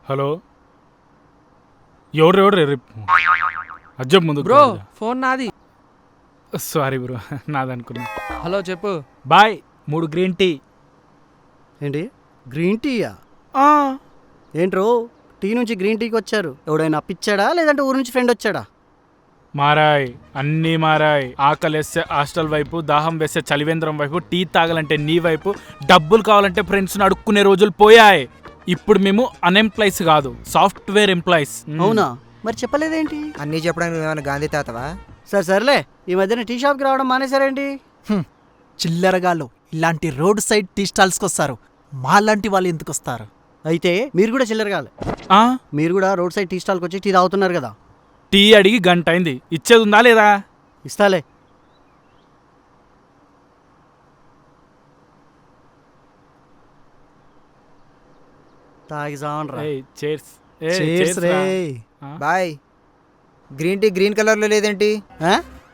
Hello ఎవరు రేపు అజ్జబ్ ముందు బ్రో ఫోన్ నాది. సారీ బ్రో నాదనుకున్నా. హలో చెప్పు. Boy 3 green tea. ఏంటి గ్రీన్ టీయా? ఏంట్రో టీ నుంచి గ్రీన్ టీకి వచ్చారు? ఎవడైనా అప్పిచ్చాడా లేదంటే ఊరు నుంచి ఫ్రెండ్ వచ్చాడా? మారాయ్, అన్నీ మారాయ్. ఆకలేస్తే హాస్టల్ వైపు, దాహం వేస్తే చలివేంద్రం వైపు, టీ తాగాలంటే నీ వైపు, డబ్బులు కావాలంటే ఫ్రెండ్స్ని అడుక్కునే రోజులు పోయాయి. ఇప్పుడు మేము అన్ఎంప్లాయీస్ కాదు, సాఫ్ట్వేర్ ఎంప్లాయీస్. అవునా? మరి చెప్పలేదేంటి? అన్నీ చెప్పడానికి నువ్వేమైనా గాంధీ తాతవా? సర్లే, ఈ మధ్యన టీ షాప్కి రావడం మానేశారేంటి? చిల్లరగాళ్ళు ఇలాంటి రోడ్ సైడ్ టీ స్టాల్స్కి వస్తారు, మాలాంటి వాళ్ళు ఎందుకు వస్తారు? అయితే మీరు కూడా చిల్లరగాలి. మీరు కూడా రోడ్ సైడ్ టీ స్టాల్కి వచ్చి టీ తాగుతున్నారు కదా. టీ అడిగి గంట అయింది, ఇచ్చేది ఉందా లేదా? ఇస్తాలే. తాగిసాన్రా. బాయ్, గ్రీన్ టీ గ్రీన్ కలర్లో లేదేంటి?